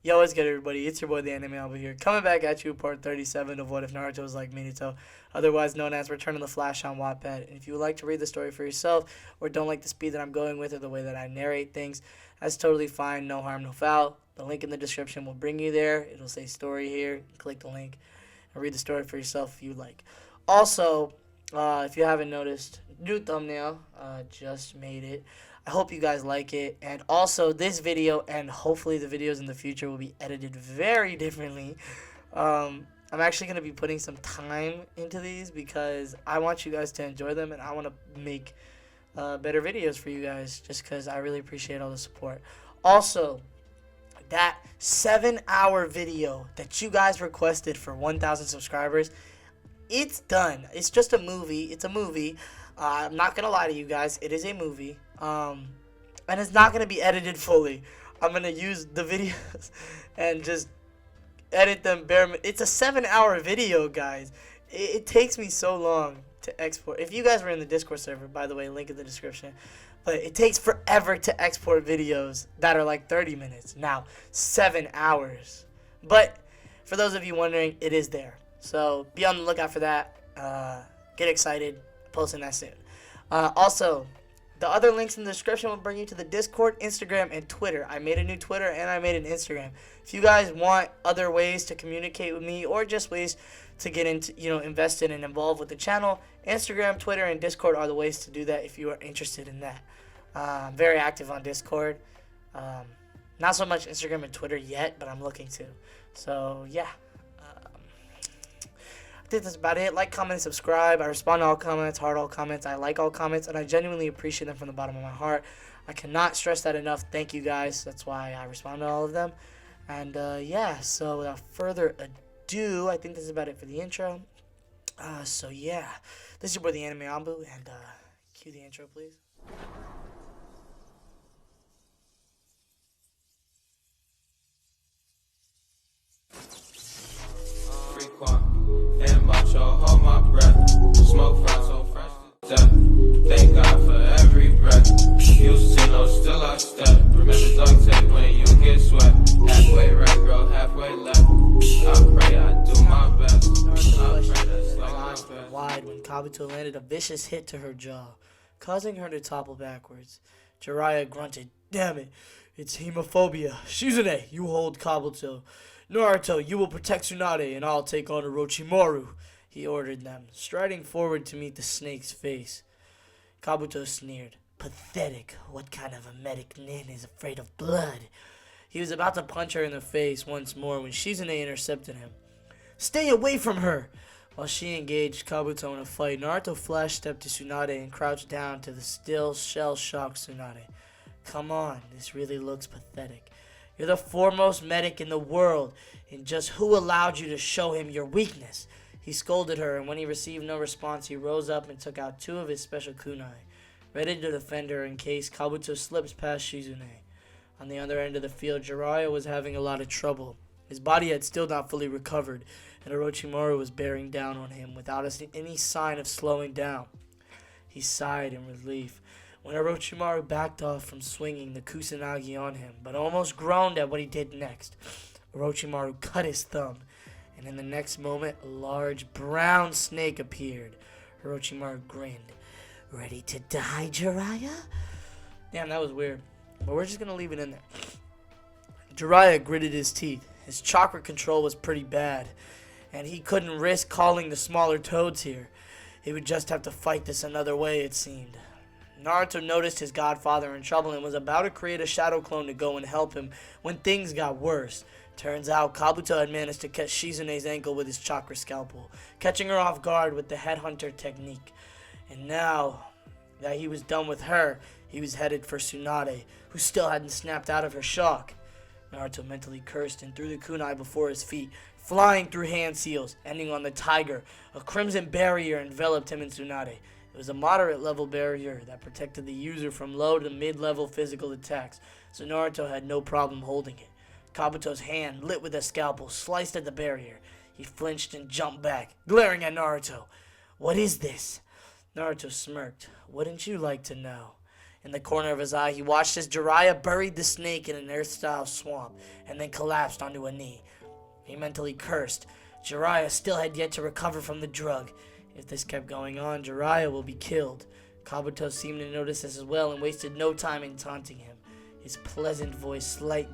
Yo, what's good, everybody? It's your boy, the Anime Alba here, coming back at you, part 37 of What If Naruto Was Like Minato, otherwise known as Return of the Flash on Wattpad. And if you would like to read the story for yourself, or don't like the speed that I'm going with or the way that I narrate things, that's totally fine, no harm, no foul. The link in the description will bring you there. It'll say story here. Click the link and read the story for yourself if you like. Also, if you haven't noticed, new thumbnail, just made it. I hope you guys like it. And also, this video and hopefully the videos in the future will be edited very differently. I'm actually going to be putting some time into these because I want you guys to enjoy them and I want to make better videos for you guys just because I really appreciate all the support. Also, that 7-hour video that you guys requested for 1,000 subscribers, it's done. It's just a movie. It's a movie. I'm not going to lie to you guys. It is a movie. And it's not going to be edited fully. I'm going to use the videos and just edit them bare. It's a 7-hour video, guys. It takes me so long to export. If you guys were in the Discord server, by the way, link in the description. But it takes forever to export videos that are like 30 minutes. Now, 7 hours. But for those of you wondering, it is there. So be on the lookout for that. Get excited. Posting that soon. Also, the other links in the description will bring you to the Discord, Instagram, and Twitter. I made a new Twitter and I made an Instagram. If you guys want other ways to communicate with me or just ways to get into, invested and involved with the channel, Instagram, Twitter, and Discord are the ways to do that if you are interested in that. I'm very active on Discord. Not so much Instagram and Twitter yet, but I'm looking to. So, yeah. I think that's about it. Like, comment, subscribe. I respond to all comments, heart all comments. I like all comments, and I genuinely appreciate them from the bottom of my heart. I cannot stress that enough. Thank you, guys. That's why I respond to all of them. And, yeah, so without further ado, I think this is about it for the intro. So, yeah. This is your boy, the Anime Ambu, and, cue the intro, please. And watch your hold my breath. Smoke fire so fresh to death. Thank God for every breath. Used to know, still I step. Remember dog tape when you get sweat. Halfway right, girl, halfway left. I pray I do my best. I pray that's like my best. Wide when Kabuto landed a vicious hit to her jaw, causing her to topple backwards. Jiraiya grunted, "Damn it, it's hemophobia. Shizune, you hold Kabuto. Naruto, you will protect Tsunade, and I'll take on Orochimaru," he ordered them, striding forward to meet the snake's face. Kabuto sneered. "Pathetic. What kind of a medic nin is afraid of blood?" He was about to punch her in the face once more when Shizune intercepted him. "Stay away from her!" While she engaged Kabuto in a fight, Naruto flash-stepped to Tsunade and crouched down to the still shell-shocked Tsunade. "Come on, this really looks pathetic. You're the foremost medic in the world, and just who allowed you to show him your weakness?" He scolded her, and when he received no response, he rose up and took out 2 of his special kunai, ready to defend her in case Kabuto slips past Shizune. On the other end of the field, Jiraiya was having a lot of trouble. His body had still not fully recovered, and Orochimaru was bearing down on him without any sign of slowing down. He sighed in relief when Orochimaru backed off from swinging the Kusanagi on him, but almost groaned at what he did next. Orochimaru cut his thumb, and in the next moment, a large brown snake appeared. Orochimaru grinned. "Ready to die, Jiraiya?" Damn, that was weird, but we're just going to leave it in there. Jiraiya gritted his teeth. His chakra control was pretty bad, and he couldn't risk calling the smaller toads here. He would just have to fight this another way, it seemed. Naruto noticed his godfather in trouble and was about to create a shadow clone to go and help him when things got worse. Turns out Kabuto had managed to catch Shizune's ankle with his chakra scalpel, catching her off guard with the headhunter technique. And now that he was done with her, he was headed for Tsunade, who still hadn't snapped out of her shock. Naruto mentally cursed and threw the kunai before his feet, flying through hand seals, ending on the tiger. A crimson barrier enveloped him and Tsunade. It was a moderate level barrier that protected the user from low to mid-level physical attacks, so Naruto had no problem holding it. Kabuto's hand, lit with a scalpel, sliced at the barrier. He flinched and jumped back, glaring at Naruto. "What is this?" Naruto smirked. "Wouldn't you like to know?" In the corner of his eye, he watched as Jiraiya buried the snake in an earth-style swamp and then collapsed onto a knee. He mentally cursed. Jiraiya still had yet to recover from the drug. If this kept going on, Jiraiya will be killed. Kabuto seemed to notice this as well and wasted no time in taunting him. His pleasant voice, slightly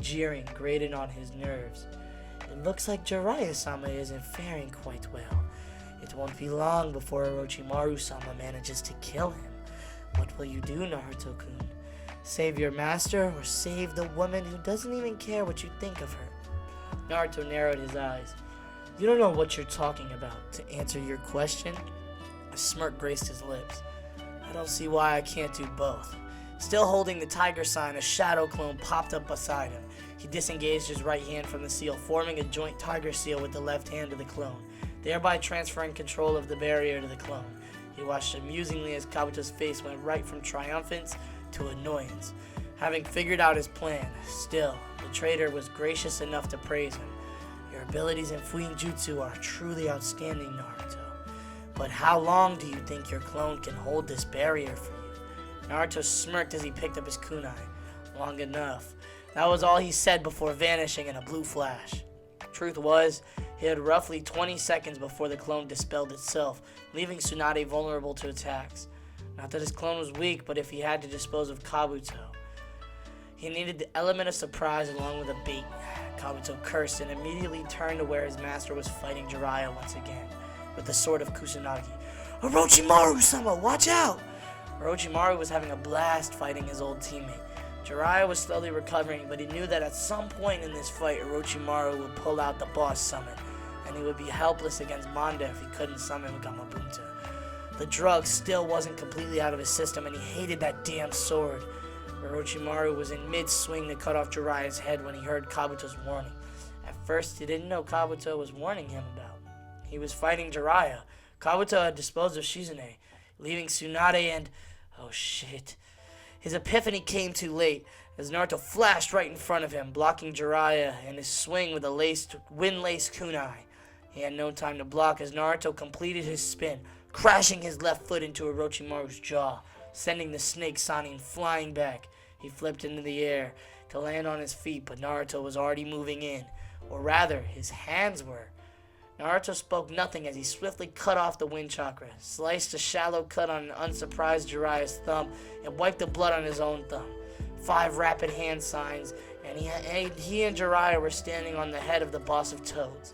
jeering, grated on his nerves. It looks like Jiraiya-sama isn't faring quite well. It won't be long before Orochimaru-sama manages to kill him. What will you do, Naruto-kun? Save your master or save the woman who doesn't even care what you think of her? Naruto narrowed his eyes. You don't know what you're talking about. To answer your question, a smirk graced his lips. I don't see why I can't do both. Still holding the tiger sign, a shadow clone popped up beside him. He disengaged his right hand from the seal, forming a joint tiger seal with the left hand of the clone, thereby transferring control of the barrier to the clone. He watched amusingly as Kabuto's face went right from triumphance to annoyance, having figured out his plan. Still, the traitor was gracious enough to praise him. Your abilities in Fuin Jutsu are truly outstanding, Naruto. But how long do you think your clone can hold this barrier for you? Naruto smirked as he picked up his kunai. Long enough. That was all he said before vanishing in a blue flash. Truth was, he had roughly 20 seconds before the clone dispelled itself, leaving Tsunade vulnerable to attacks. Not that his clone was weak, but if he had to dispose of Kabuto, he needed the element of surprise along with a bait. Kabuto cursed and immediately turned to where his master was fighting Jiraiya once again, with the sword of Kusanagi. Orochimaru-sama, watch out! Orochimaru was having a blast fighting his old teammate. Jiraiya was slowly recovering, but he knew that at some point in this fight, Orochimaru would pull out the boss summon, and he would be helpless against Manda if he couldn't summon Gamabunta. The drug still wasn't completely out of his system, and he hated that damn sword. Orochimaru was in mid-swing to cut off Jiraiya's head when he heard Kabuto's warning. At first, he didn't know Kabuto was warning him about. He was fighting Jiraiya. Kabuto had disposed of Shizune, leaving Tsunade and... oh shit. His epiphany came too late, as Naruto flashed right in front of him, blocking Jiraiya and his swing with a wind-laced kunai. He had no time to block as Naruto completed his spin, crashing his left foot into Orochimaru's jaw, sending the snake sannin flying back. He flipped into the air to land on his feet, but Naruto was already moving in, or rather, his hands were. Naruto spoke nothing as he swiftly cut off the wind chakra, sliced a shallow cut on an unsurprised Jiraiya's thumb, and wiped the blood on his own thumb. 5 rapid hand signs, and he and Jiraiya were standing on the head of the boss of toads.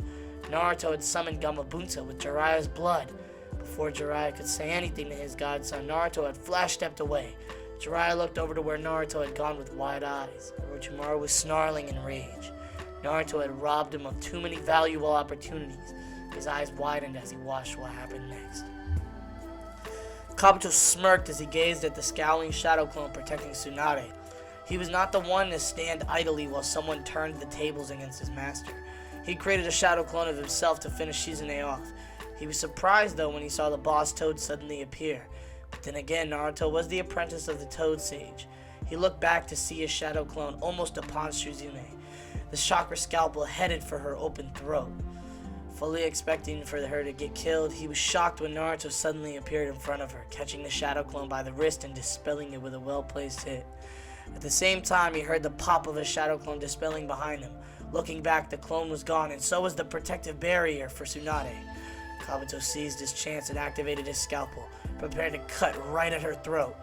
Naruto had summoned Gamabunta with Jiraiya's blood. Before Jiraiya could say anything to his godson, Naruto had flash-stepped away. Jiraiya looked over to where Naruto had gone with wide eyes. Orochimaru was snarling in rage. Naruto had robbed him of too many valuable opportunities. His eyes widened as he watched what happened next. Kabuto smirked as he gazed at the scowling shadow clone protecting Tsunade. He was not the one to stand idly while someone turned the tables against his master. He created a shadow clone of himself to finish Shizune off. He was surprised though when he saw the boss toad suddenly appear. But then again, Naruto was the apprentice of the Toad Sage. He looked back to see his shadow clone almost upon Shizune, the chakra scalpel headed for her open throat. Fully expecting for her to get killed, he was shocked when Naruto suddenly appeared in front of her, catching the shadow clone by the wrist and dispelling it with a well-placed hit. At the same time, he heard the pop of a shadow clone dispelling behind him. Looking back, the clone was gone, and so was the protective barrier for Tsunade. Kabuto seized his chance and activated his scalpel, prepared to cut right at her throat.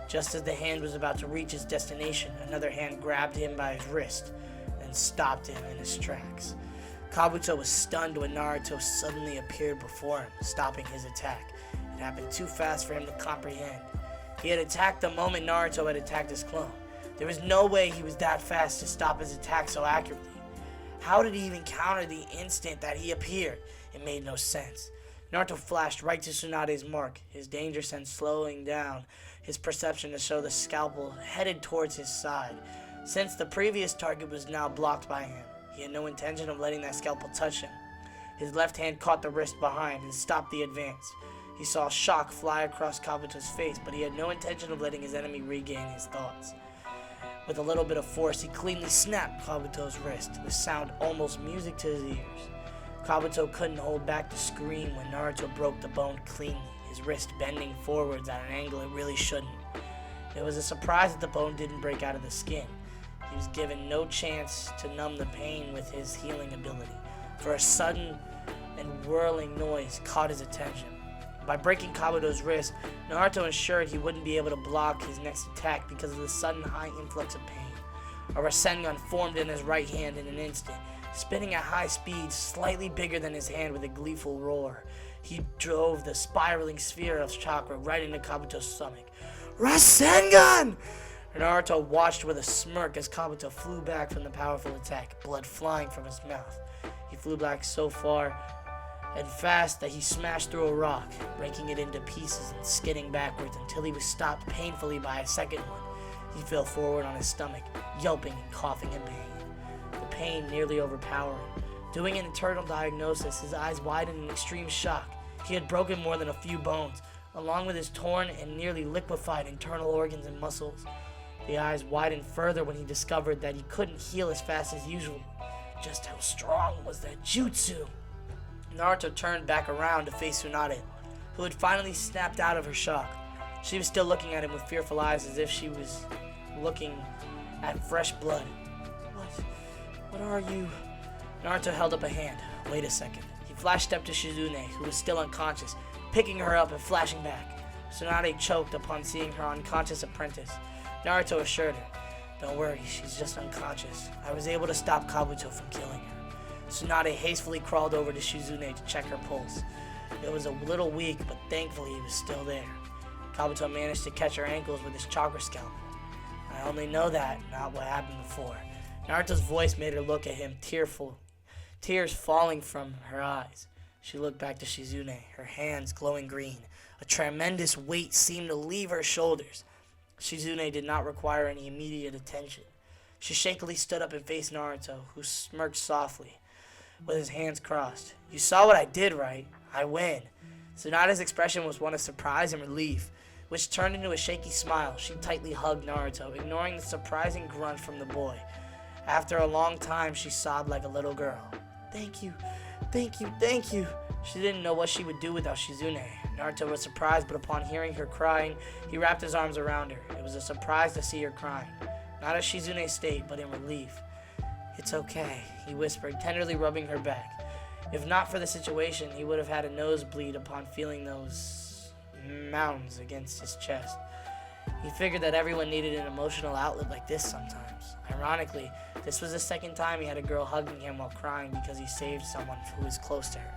Just as the hand was about to reach its destination, another hand grabbed him by his wrist, then stopped him in his tracks. Kabuto was stunned when Naruto suddenly appeared before him, stopping his attack. It happened too fast for him to comprehend. He had attacked the moment Naruto had attacked his clone. There was no way he was that fast to stop his attack so accurately. How did he even counter the instant that he appeared? It made no sense. Naruto flashed right to Tsunade's mark, his danger sense slowing down his perception to show the scalpel headed towards his side. Since the previous target was now blocked by him, he had no intention of letting that scalpel touch him. His left hand caught the wrist behind and stopped the advance. He saw shock fly across Kabuto's face, but he had no intention of letting his enemy regain his thoughts. With a little bit of force, he cleanly snapped Kabuto's wrist, with sound almost music to his ears. Kabuto couldn't hold back the scream when Naruto broke the bone cleanly, his his wrist bending forwards at an angle it really shouldn't. It was a surprise that the bone didn't break out of the skin. He was given no chance to numb the pain with his healing ability, for a sudden and whirling noise caught his attention. By breaking Kabuto's wrist, Naruto ensured he wouldn't be able to block his next attack because of the sudden high influx of pain. A Rasengan formed in his right hand in an instant, spinning at high speed, slightly bigger than his hand with a gleeful roar. He drove the spiraling sphere of chakra right into Kabuto's stomach. Rasengan! Naruto watched with a smirk as Kabuto flew back from the powerful attack, blood flying from his mouth. He flew back so far and fast that he smashed through a rock, breaking it into pieces and skidding backwards until he was stopped painfully by a second one. He fell forward on his stomach, yelping and coughing in pain. The pain nearly overpowering. Doing an internal diagnosis, his eyes widened in extreme shock. He had broken more than a few bones, along with his torn and nearly liquefied internal organs and muscles. The eyes widened further when he discovered that he couldn't heal as fast as usual. Just how strong was that jutsu? Naruto turned back around to face Tsunade, who had finally snapped out of her shock. She was still looking at him with fearful eyes as if she was looking at fresh blood. What are you? Naruto held up a hand. Wait a second. He flashed up to Shizune, who was still unconscious, picking her up and flashing back. Tsunade choked upon seeing her unconscious apprentice. Naruto assured her, "Don't worry, she's just unconscious. I was able to stop Kabuto from killing her." Tsunade hastily crawled over to Shizune to check her pulse. It was a little weak, but thankfully he was still there. Kabuto managed to catch her ankles with his chakra scalpel. I only know that, not what happened before. Naruto's voice made her look at him tearful, tears falling from her eyes. She looked back to Shizune, her hands glowing green. A tremendous weight seemed to leave her shoulders. Shizune did not require any immediate attention. She shakily stood up and faced Naruto, who smirked softly, with his hands crossed. "You saw what I did, right? I win." Tsunade's expression was one of surprise and relief, which turned into a shaky smile. She tightly hugged Naruto, ignoring the surprising grunt from the boy. After a long time, she sobbed like a little girl. Thank you, thank you, thank you." She didn't know what she would do without Shizune. Naruto was surprised, but upon hearing her crying, he wrapped his arms around her. It was a surprise to see her crying, not at Shizune's state, but in relief. "It's okay," he whispered, tenderly rubbing her back. If not for the situation, he would have had a nosebleed upon feeling those mountains against his chest. He figured that everyone needed an emotional outlet like this sometimes. Ironically, this was the second time he had a girl hugging him while crying because he saved someone who was close to her.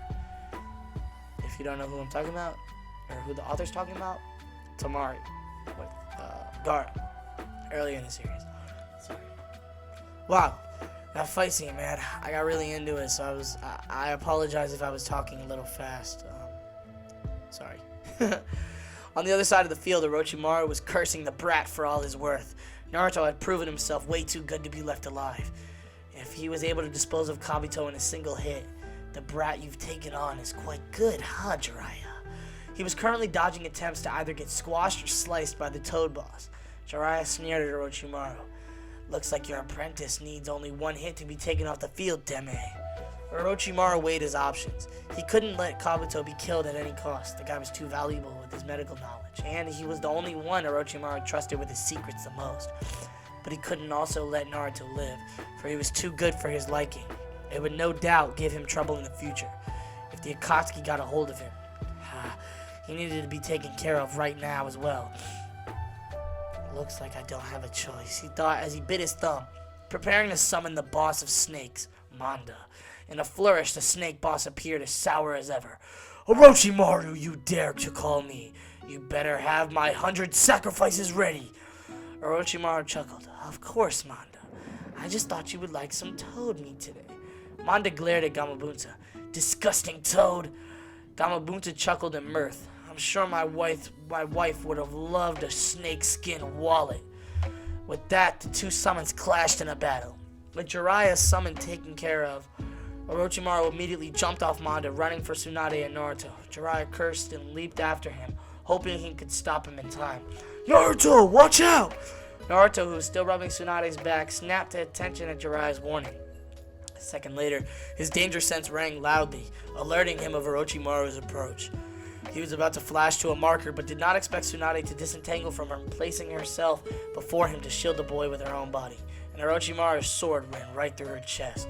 If you don't know who I'm talking about, or who the author's talking about, Tamari with Gaara, earlier in the series. Sorry. Wow, that fight scene, man, I got really into it, so I apologize if I was talking a little fast. Sorry. On the other side of the field, Orochimaru was cursing the brat for all his worth. Naruto had proven himself way too good to be left alive. If he was able to dispose of Kabuto in a single hit, the brat you've taken on is quite good, huh, Jiraiya? He was currently dodging attempts to either get squashed or sliced by the Toad Boss. Jiraiya sneered at Orochimaru. "Looks like your apprentice needs only one hit to be taken off the field, Deme." Orochimaru weighed his options. He couldn't let Kabuto be killed at any cost. The guy was too valuable with his medical knowledge, and he was the only one Orochimaru trusted with his secrets the most. But he couldn't also let Naruto live, for he was too good for his liking. It would no doubt give him trouble in the future, if the Akatsuki got a hold of him. He needed to be taken care of right now as well. "Looks like I don't have a choice," he thought as he bit his thumb, preparing to summon the boss of snakes, Manda. In a flourish, the snake boss appeared as sour as ever. "Orochimaru, you dare to call me? You better have my 100 sacrifices ready." Orochimaru chuckled. "Of course, Manda. I just thought you would like some toad meat today." Manda glared at Gamabunta. "Disgusting toad." Gamabunta chuckled in mirth. "I'm sure my wife would have loved a snake-skin wallet." With that, the two summons clashed in a battle. With Jiraiya's summon taken care of, Orochimaru immediately jumped off Manda, running for Tsunade and Naruto. Jiraiya cursed and leaped after him, hoping he could stop him in time. "Naruto, watch out!" Naruto, who was still rubbing Tsunade's back, snapped to attention at Jiraiya's warning. A second later, his danger sense rang loudly, alerting him of Orochimaru's approach. He was about to flash to a marker, but did not expect Tsunade to disentangle from her, placing herself before him to shield the boy with her own body. And Orochimaru's sword ran right through her chest.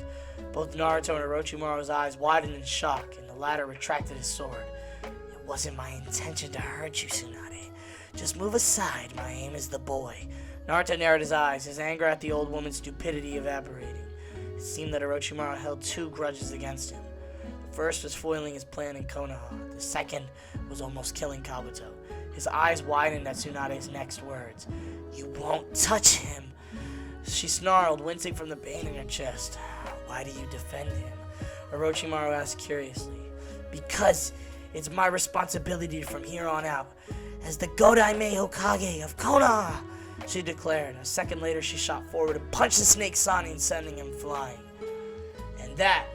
Both Naruto and Orochimaru's eyes widened in shock, and the latter retracted his sword. It wasn't my intention to hurt you, Tsunade. Just move aside, my aim is the boy. Naruto narrowed his eyes, his anger at the old woman's stupidity evaporating. It seemed that Orochimaru held two grudges against him. The first was foiling his plan in Konoha. The second was almost killing Kabuto. His eyes widened at Tsunade's next words. You won't touch him. She snarled, wincing from the pain in her chest. Why do you defend him? Orochimaru asked curiously. Because it's my responsibility from here on out as the Godaime Hokage of Konoha, she declared. A second later, she shot forward and punched the snake sannin, sending him flying. And that,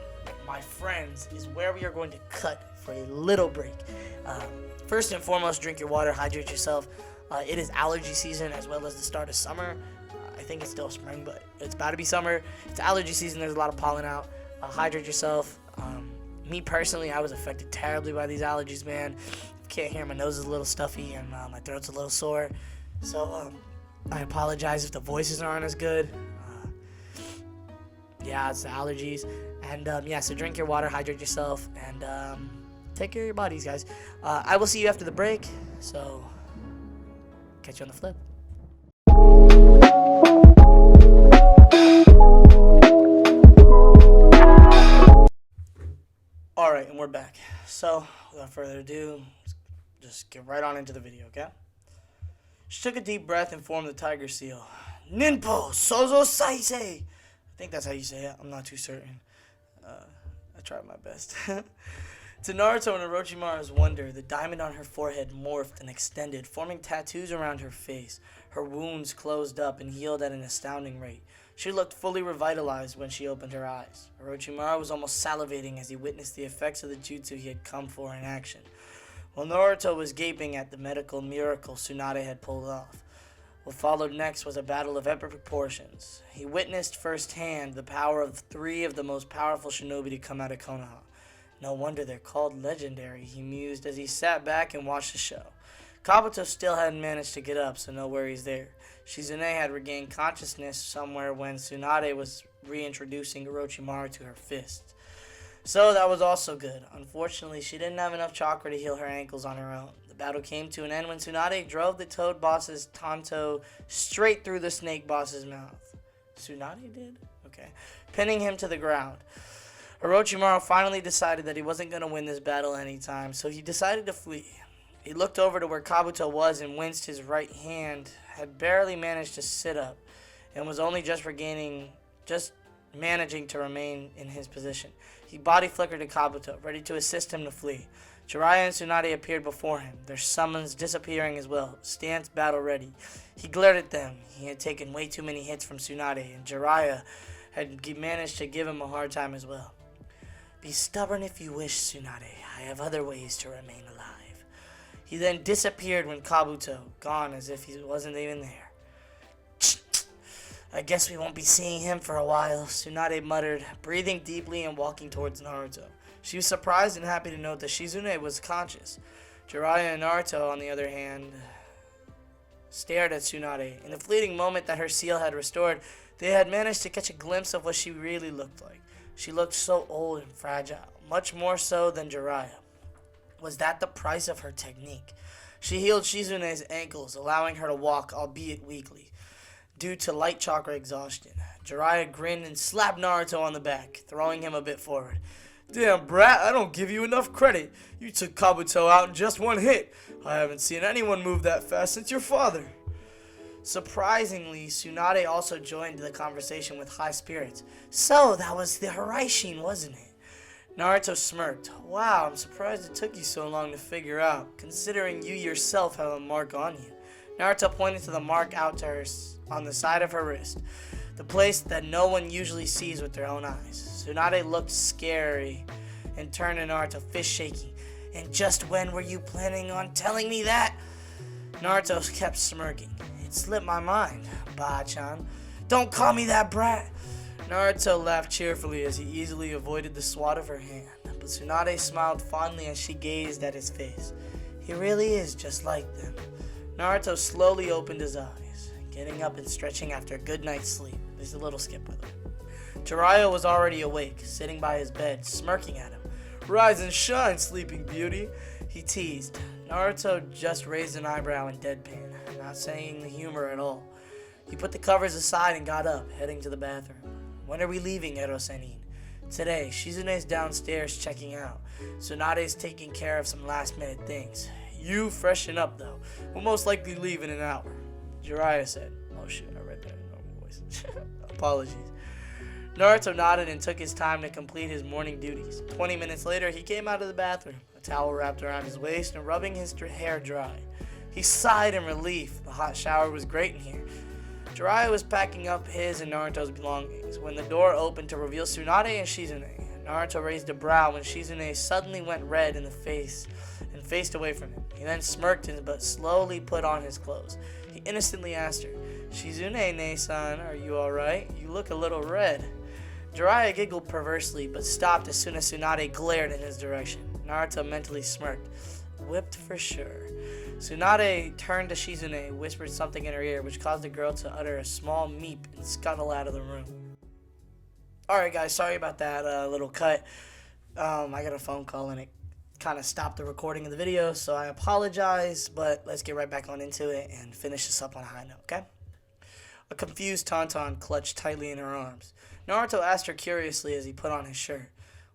my friends, is where we are going to cut for a little break. First and foremost, drink your water, hydrate yourself. It is allergy season as well as the start of summer. I think it's still spring, but it's about to be summer. It's allergy season. There's a lot of pollen out. Hydrate yourself. Me personally, I was affected terribly by these allergies, man. Can't hear, my nose is a little stuffy and my throat's a little sore. So I apologize if the voices aren't as good. Yeah, it's the allergies. And yeah, so drink your water, hydrate yourself, and take care of your bodies, guys. I will see you after the break, so catch you on the flip. Alright, and we're back. So, without further ado, just get right on into the video, okay? She took a deep breath and formed the tiger seal. Ninpo Sozo Saisei! I think that's how you say it. I'm not too certain. I tried my best. To Naruto and Orochimaru's wonder, the diamond on her forehead morphed and extended, forming tattoos around her face. Her wounds closed up and healed at an astounding rate. She looked fully revitalized when she opened her eyes. Orochimaru was almost salivating as he witnessed the effects of the jutsu he had come for in action, while Naruto was gaping at the medical miracle Tsunade had pulled off. What followed next was a battle of epic proportions. He witnessed firsthand the power of three of the most powerful shinobi to come out of Konoha. No wonder they're called legendary, he mused as he sat back and watched the show. Kabuto still hadn't managed to get up, so no worries there. Shizune had regained consciousness somewhere when Tsunade was reintroducing Orochimaru to her fists. So that was also good. Unfortunately, she didn't have enough chakra to heal her ankles on her own. The battle came to an end when Tsunade drove the Toad boss's Tanto straight through the Snake boss's mouth. Tsunade did? Okay. Pinning him to the ground. Orochimaru finally decided that he wasn't going to win this battle anytime, so he decided to flee. He looked over to where Kabuto was and winced. His right hand had barely managed to sit up and was only just managing to remain in his position. He body flickered to Kabuto, ready to assist him to flee. Jiraiya and Tsunade appeared before him, their summons disappearing as well, stance battle ready. He glared at them. He had taken way too many hits from Tsunade, and Jiraiya had managed to give him a hard time as well. Be stubborn if you wish, Tsunade. I have other ways to remain alive. He then disappeared when Kabuto, gone as if he wasn't even there. I guess we won't be seeing him for a while, Tsunade muttered, breathing deeply and walking towards Naruto. She was surprised and happy to note that Shizune was conscious. Jiraiya and Naruto, on the other hand, stared at Tsunade. In the fleeting moment that her seal had restored, they had managed to catch a glimpse of what she really looked like. She looked so old and fragile, much more so than Jiraiya. Was that the price of her technique? She healed Shizune's ankles, allowing her to walk, albeit weakly, due to light chakra exhaustion. Jiraiya grinned and slapped Naruto on the back, throwing him a bit forward. Damn, brat, I don't give you enough credit. You took Kabuto out in just one hit. I haven't seen anyone move that fast since your father. Surprisingly, Tsunade also joined the conversation with high spirits. So, that was the Hiraishin, wasn't it? Naruto smirked. Wow, I'm surprised it took you so long to figure out, considering you yourself have a mark on you. Naruto pointed to the mark out to her on the side of her wrist, the place that no one usually sees with their own eyes. Tsunade looked scary and turned to Naruto, fist shaking. And just when were you planning on telling me that? Naruto kept smirking. It slipped my mind, Ba-chan. Don't call me that, brat. Naruto laughed cheerfully as he easily avoided the swat of her hand. but Tsunade smiled fondly as she gazed at his face. He really is just like them. Naruto slowly opened his eyes, getting up and stretching after a good night's sleep. There's a little skip, by the way. Jiraiya was already awake, sitting by his bed, smirking at him. "Rise and shine, sleeping beauty," he teased. Naruto just raised an eyebrow in deadpan, not saying the humor at all. He put the covers aside and got up, heading to the bathroom. "When are we leaving, Ero-sennin?" "Today. Shizune's downstairs checking out. Tsunade's taking care of some last-minute things. You freshen up, though. We'll most likely leave in an hour," Jiraiya said. Oh shoot, I read that in normal voice. Apologies. Naruto nodded and took his time to complete his morning duties. 20 minutes later, he came out of the bathroom, a towel wrapped around his waist and rubbing his hair dry. He sighed in relief. The hot shower was great in here. Jiraiya was packing up his and Naruto's belongings when the door opened to reveal Tsunade and Shizune. Naruto raised a brow when Shizune suddenly went red in the face and faced away from him. He then smirked but slowly put on his clothes. He innocently asked her, "Shizune-ne-san, are you alright? You look a little red." Jiraiya giggled perversely, but stopped as soon as Tsunade glared in his direction. Naruto mentally smirked. Whipped for sure. Tsunade turned to Shizune, whispered something in her ear, which caused the girl to utter a small meep and scuttle out of the room. Alright guys, sorry about that little cut. I got a phone call and it kind of stopped the recording of the video, so I apologize, but let's get right back on into it and finish this up on a high note, okay? A confused Tauntaun clutched tightly in her arms. Naruto asked her curiously as he put on his shirt.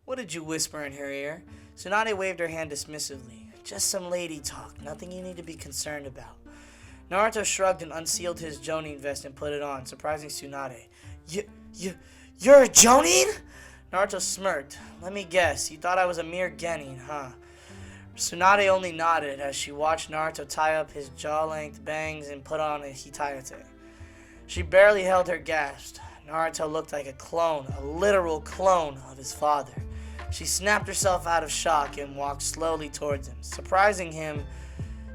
"What did you whisper in her ear?" Tsunade waved her hand dismissively. "Just some lady talk, nothing you need to be concerned about." Naruto shrugged and unsealed his Jonin vest and put it on, surprising Tsunade. You're a Jonin?" Naruto smirked. "Let me guess, you thought I was a mere genin, huh?" Tsunade only nodded as she watched Naruto tie up his jaw-length bangs and put on a hitayate. She barely held her gasp. Naruto looked like a clone, a literal clone of his father. She snapped herself out of shock and walked slowly towards him. Surprising him,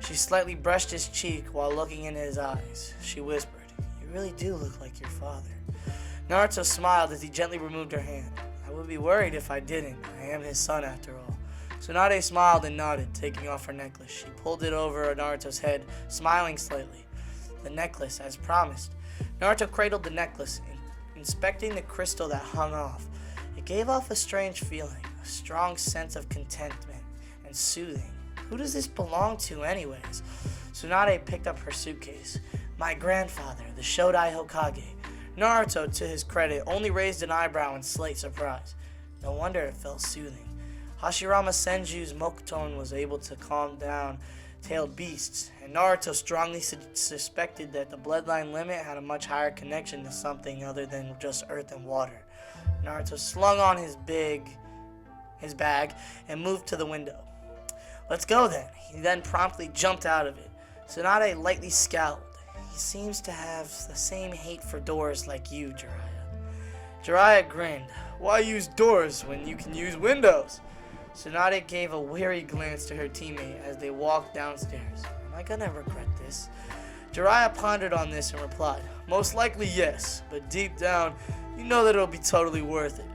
she slightly brushed his cheek while looking in his eyes. She whispered, "You really do look like your father." Naruto smiled as he gently removed her hand. "I would be worried if I didn't. I am his son after all." Tsunade smiled and nodded, taking off her necklace. She pulled it over Naruto's head, smiling slightly. The necklace, as promised. Naruto cradled the necklace, inspecting the crystal that hung off. It gave off a strange feeling, a strong sense of contentment and soothing. Who does this belong to anyways? Tsunade picked up her suitcase. "My grandfather, the Shodai Hokage." Naruto, to his credit, only raised an eyebrow in slight surprise. No wonder it felt soothing. Hashirama Senju's Mokuton was able to calm down tailed beasts, and Naruto strongly suspected that the bloodline limit had a much higher connection to something other than just earth and water. Naruto slung on his bag and moved to the window. "Let's go then." He then promptly jumped out of it. Tsunade lightly scowled. "He seems to have the same hate for doors like you, Jiraiya." Jiraiya grinned. "Why use doors when you can use windows?" Tsunade gave a weary glance to her teammate as they walked downstairs. "Am I gonna regret this?" Jiraiya pondered on this and replied, "Most likely yes, but deep down, you know that it'll be totally worth it."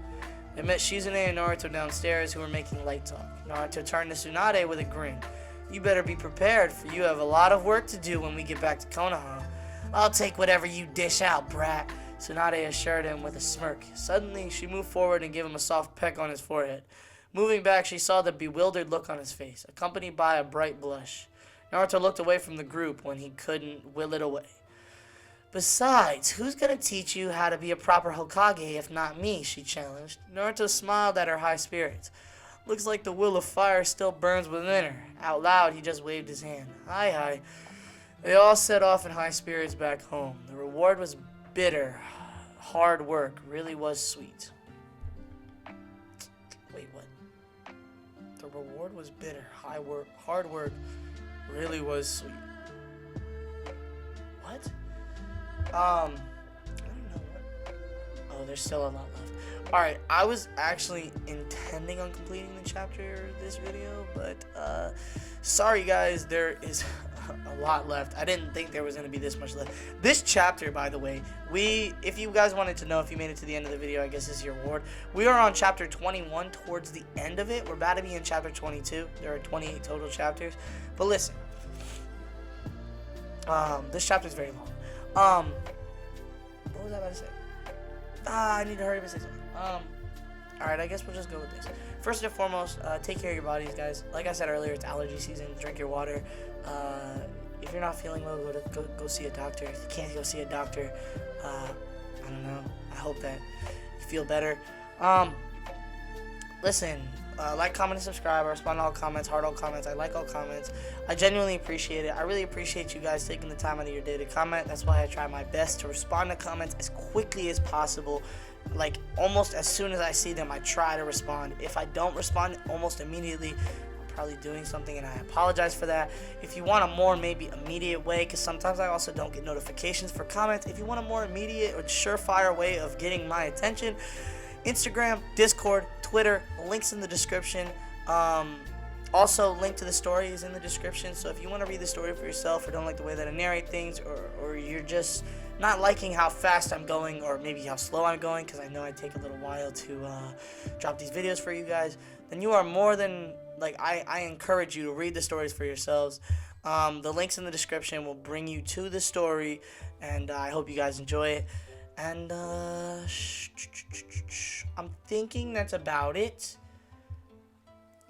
They met Shizune and Naruto downstairs, who were making light talk. Naruto turned to Tsunade with a grin. "You better be prepared, for you have a lot of work to do when we get back to Konoha." "I'll take whatever you dish out, brat," Tsunade assured him with a smirk. Suddenly, she moved forward and gave him a soft peck on his forehead. Moving back, she saw the bewildered look on his face, accompanied by a bright blush. Naruto looked away from the group when he couldn't will it away. "Besides, who's gonna teach you how to be a proper Hokage if not me?" she challenged. Naruto smiled at her high spirits. "Looks like the will of fire still burns within her." Out loud, he just waved his hand. Hi. They all set off in high spirits back home. The reward was bitter. Hard work really was sweet. Wait, what? The reward was bitter. Hard work really was sweet. What? I don't know what. Oh, there's still a lot left. Alright, I was actually intending on completing the chapter this video, but sorry guys, there is a lot left. I didn't think there was going to be this much left. This chapter, by the way, if you guys wanted to know, if you made it to the end of the video, I guess this is your reward. We are on chapter 21 towards the end of it. We're about to be in chapter 22. There are 28 total chapters. But listen, this chapter is very long. What was I about to say? I need to hurry up and say something. Alright, I guess we'll just go with this. First and foremost, take care of your bodies, guys. Like I said earlier, it's allergy season. Drink your water. If you're not feeling well, go see a doctor. If you can't go see a doctor, I don't know. I hope that you feel better. Listen, like, comment, and subscribe. I respond to all comments, heart all comments. I like all comments. I genuinely appreciate it. I really appreciate you guys taking the time out of your day to comment. That's why I try my best to respond to comments as quickly as possible. Like, almost as soon as I see them, I try to respond. If I don't respond almost immediately, I'm probably doing something, and I apologize for that. If you want a more maybe immediate way, because sometimes I also don't get notifications for comments. If you want a more immediate or surefire way of getting my attention, Instagram, Discord, Twitter, links in the description. Also, link to the story is in the description. So if you want to read the story for yourself, or don't like the way that I narrate things, or you're just not liking how fast I'm going, or maybe how slow I'm going, because I know I take a little while to drop these videos for you guys, then you are more than, like, I encourage you to read the stories for yourselves. The links in the description will bring you to the story, and I hope you guys enjoy it. And I'm thinking that's about it.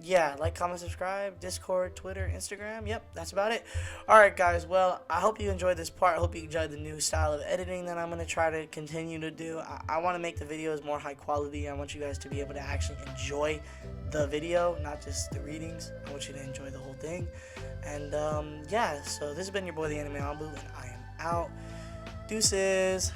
Yeah, like, comment, subscribe, Discord, Twitter, Instagram. Yep, that's about it. Alright, guys, well, I hope you enjoyed this part. I hope you enjoyed the new style of editing that I'm going to try to continue to do. I want to make the videos more high quality. I want you guys to be able to actually enjoy the video, not just the readings. I want you to enjoy the whole thing. And, yeah, so this has been your boy, the Anime Ambu, and I am out. Deuces.